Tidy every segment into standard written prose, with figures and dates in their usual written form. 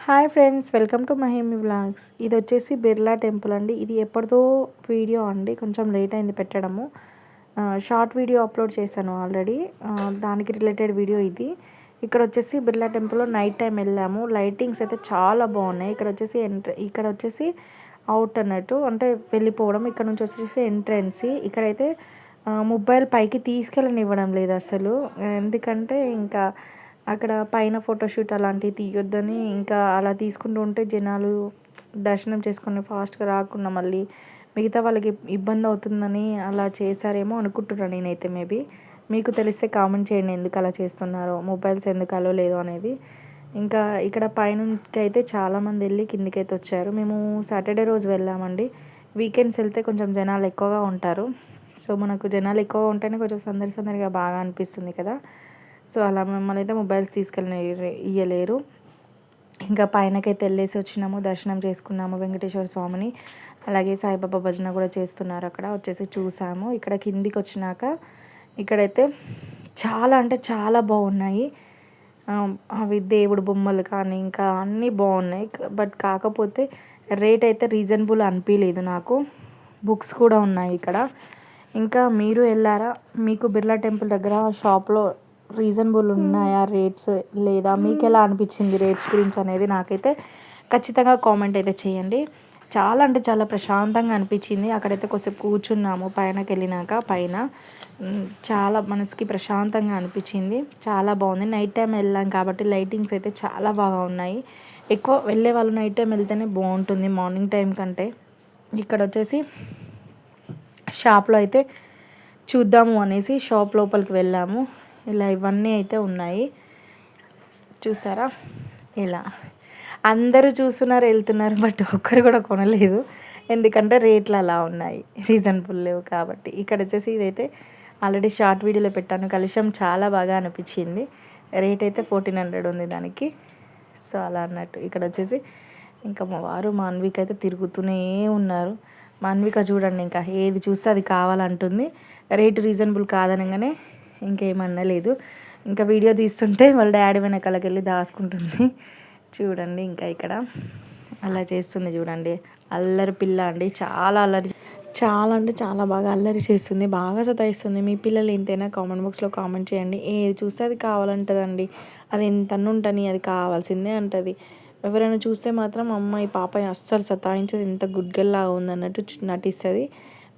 Hi friends, welcome to Mahimi vlogs. ఇది వచ్చేసి Birla temple అండి. ఇది ఎప్పటిదో వీడియో అండి, కొంచెం లేట్ అయింది పెట్టడము. షార్ట్ వీడియో అప్లోడ్ చేశాను ఆల్రెడీ, దానికి రిలేటెడ్ వీడియో ఇది. ఇక్కడ వచ్చేసి బిర్లా టెంపుల్లో నైట్ టైం వెళ్ళాము. లైటింగ్స్ అయితే చాలా బాగున్నాయి. ఇక్కడ వచ్చేసి అవుట్ అన్నట్టు, అంటే వెళ్ళిపోవడం. ఇక్కడ నుంచి వచ్చేసి ఎంట్రెన్స్. ఇక్కడైతే మొబైల్ పైకి తీసుకెళ్ళనివ్వడం లేదు అసలు, ఎందుకంటే ఇంకా అక్కడ పైన ఫోటోషూట్ అలాంటివి తీయొద్దని, ఇంకా అలా తీసుకుంటూ ఉంటే జనాలు దర్శనం చేసుకొని ఫాస్ట్గా రాకుండా మళ్ళీ మిగతా వాళ్ళకి ఇబ్బంది అవుతుందని అలా చేశారేమో అనుకుంటున్నాను నేనైతే. మేబీ మీకు తెలిస్తే కామెంట్ చేయండి ఎందుకు అలా చేస్తున్నారో, మొబైల్స్ ఎందుకు అలో లేదు అనేది. ఇంకా ఇక్కడ పైనకి అయితే చాలామంది వెళ్ళి కిందికైతే వచ్చారు. మేము సాటర్డే రోజు వెళ్ళామండి. వీకెండ్స్ వెళ్తే కొంచెం జనాలు ఎక్కువగా ఉంటారు. సో మనకు జనాలు ఎక్కువగా ఉంటేనే కొంచెం సందడిగా బాగా అనిపిస్తుంది కదా. సో అలా మమ్మల్ని అయితే మొబైల్స్ తీసుకెళ్ళి ఇయ్యలేరు. ఇంకా పైనకైతే వెళ్ళేసి వచ్చినాము, దర్శనం చేసుకున్నాము వెంకటేశ్వర స్వామిని. అలాగే సాయిబాబా భజన కూడా చేస్తున్నారు అక్కడ, వచ్చేసి చూసాము. ఇక్కడ కిందికి వచ్చినాక ఇక్కడైతే చాలా అంటే చాలా బాగున్నాయి. అవి దేవుడు బొమ్మలు కానీ ఇంకా అన్నీ బాగున్నాయి. బట్ కాకపోతే రేట్ అయితే రీజనబుల్ అనిపించలేదు నాకు. బుక్స్ కూడా ఉన్నాయి ఇక్కడ. ఇంకా మీరు వెళ్ళారా? మీకు బిర్లా టెంపుల్ దగ్గర షాప్లో రీజనబుల్ ఉన్నాయా రేట్స్, లేదా మీకు ఎలా అనిపించింది రేట్స్ గురించి అనేది నాకైతే ఖచ్చితంగా కామెంట్ అయితే చేయండి. చాలా అంటే చాలా ప్రశాంతంగా అనిపించింది. అక్కడైతే కొంచెం కూర్చున్నాము పైనకి వెళ్ళినాక. పైన చాలా మనసుకి ప్రశాంతంగా అనిపించింది. చాలా బాగుంది. నైట్ టైం వెళ్ళాం కాబట్టి లైటింగ్స్ అయితే చాలా బాగా ఉన్నాయి. ఎక్కువ వెళ్ళే వాళ్ళు నైట్ టైం వెళ్తేనే బాగుంటుంది మార్నింగ్ టైం కంటే. ఇక్కడ వచ్చేసి షాప్లో అయితే చూద్దాము అనేసి షాప్ లోపలికి వెళ్ళాము. ఇలా ఇవన్నీ అయితే ఉన్నాయి, చూసారా? ఇలా అందరూ చూస్తున్నారు, వెళ్తున్నారు, బట్ ఒక్కరు కూడా కొనలేదు. ఎందుకంటే రేట్లు అలా ఉన్నాయి, రీజనబుల్ లేవు కాబట్టి. ఇక్కడ వచ్చేసి ఇదైతే ఆల్రెడీ షార్ట్ వీడియోలో పెట్టాను. కలుషం చాలా బాగా అనిపించింది. రేట్ అయితే 1400 ఉంది దానికి. సో అలా అన్నట్టు. ఇక్కడ వచ్చేసి ఇంకా మా వారు మాన్విక అయితే తిరుగుతూనే ఉన్నారు. మాన్విక చూడండి, ఇంకా ఏది చూస్తే అది కావాలంటుంది. Rate reasonable కాదనగానే ఇంకేమనలేదు. ఇంకా వీడియో తీస్తుంటే వాళ్ళ డాడీ వెనకాలకి వెళ్ళి దాచుకుంటుంది. చూడండి ఇంకా ఇక్కడ అలా చేస్తుంది చూడండి. అల్లరి పిల్ల అండి, చాలా అల్లరి, చాలా అంటే చాలా బాగా అల్లరి చేస్తుంది, బాగా సతాయిస్తుంది. మీ పిల్లలు ఎంతైనా కామెంట్ బాక్స్లో కామెంట్ చేయండి. ఏది చూస్తే అది కావాలంటుందండి. అది ఎంత ఉంటుంది, అది కావాల్సిందే అంటుంది. ఎవరైనా చూస్తే మాత్రం అమ్మాయి పాప అస్సలు సతాయించదు, ఎంత గుడ్ గర్ల్ లాగా ఉందన్నట్టు నటిస్తుంది.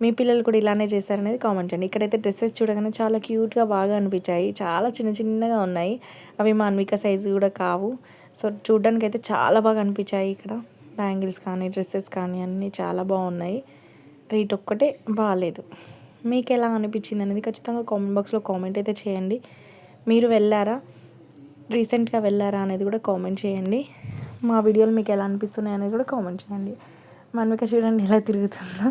మీ పిల్లలు కూడా ఇలానే చేశారనేది కామెంట్ చేయండి. ఇక్కడైతే డ్రెస్సెస్ చూడగానే చాలా క్యూట్గా బాగా అనిపించాయి. చాలా చిన్నగా ఉన్నాయి. అవి మా అన్విక సైజు కూడా కావు. సో చూడడానికి అయితే చాలా బాగా అనిపించాయి. ఇక్కడ బ్యాంగిల్స్ కానీ డ్రెస్సెస్ కానీ అన్నీ చాలా బాగున్నాయి. రేట్ ఒక్కటే బాగాలేదు. మీకు ఎలా అనిపించింది అనేది ఖచ్చితంగా కామెంట్ బాక్స్లో కామెంట్ అయితే చేయండి. మీరు వెళ్ళారా, రీసెంట్గా వెళ్ళారా అనేది కూడా కామెంట్ చేయండి. మా వీడియోలు మీకు ఎలా అనిపిస్తున్నాయి అనేది కూడా కామెంట్ చేయండి. మన్విక చూడండి ఎలా తిరుగుతుందో.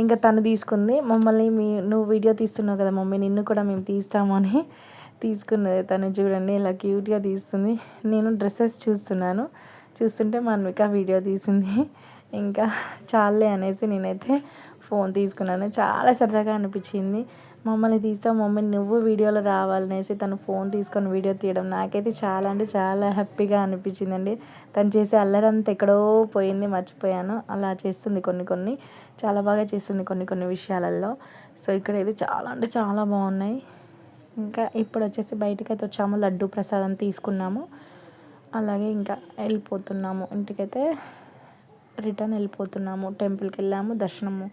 ఇంకా తను తీసుకుంది మమ్మల్ని, నువ్వు వీడియో తీస్తున్నావు కదా మమ్మీ, నిన్ను కూడా మేము తీస్తాము అని తీసుకున్నది. తను చూడండి ఇలా క్యూట్గా తీస్తుంది. నేను డ్రెస్సెస్ చూస్తుంటే మన్విక వీడియో తీసింది. ఇంకా చాలే అనేసి నేనైతే ఫోన్ తీసుకున్నాను. చాలా సరదాగా అనిపించింది. మమ్మల్ని తీస్తావు మమ్మీ, నువ్వు వీడియోలో రావాలనేసి తను ఫోన్ తీసుకొని వీడియో తీయడం నాకైతే చాలా అంటే చాలా హ్యాపీగా అనిపించిందండి. తను చేసే అల్లరంతా ఎక్కడో పోయింది, మర్చిపోయాను. అలా చేస్తుంది కొన్ని చాలా బాగా చేస్తుంది కొన్ని విషయాలలో. సో ఇక్కడైతే చాలా అంటే చాలా బాగున్నాయి. ఇంకా ఇప్పుడు వచ్చేసి బయటకైతే వచ్చాము, లడ్డు ప్రసాదం తీసుకున్నాము. అలాగే ఇంకా వెళ్ళిపోతున్నాము ఇంటికైతే, రిటర్న్ వెళ్ళిపోతున్నాము. టెంపుల్కి వెళ్ళాము, దర్శనము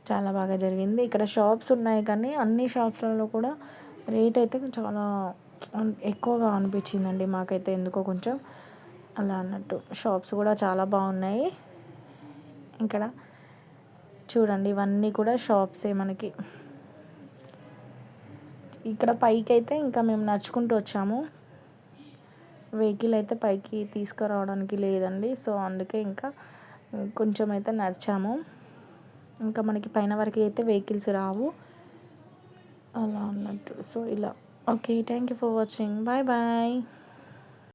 చాలా బాగా జరిగింది. ఇక్కడ షాప్స్ ఉన్నాయి కానీ అన్ని షాప్స్లలో కూడా రేట్ అయితే చాలా ఎక్కువగా అనిపించిందండి మాకైతే ఎందుకో కొంచెం అలా అన్నట్టు. షాప్స్ కూడా చాలా బాగున్నాయి. ఇక్కడ చూడండి ఇవన్నీ కూడా షాప్సే మనకి. ఇక్కడ పైకి అయితే ఇంకా మేము నడుచుకుంటూ వచ్చాము. వెహికల్ అయితే పైకి తీసుకురావడానికి లేదండి. సో అందుకే ఇంకా కొంచెం అయితే నడిచాము. ఇంకా మనకి పైన వరకు అయితే వెహికల్స్ రావు అలా అన్నట్టు. సో ఇలా okay, thank you for watching. Bye.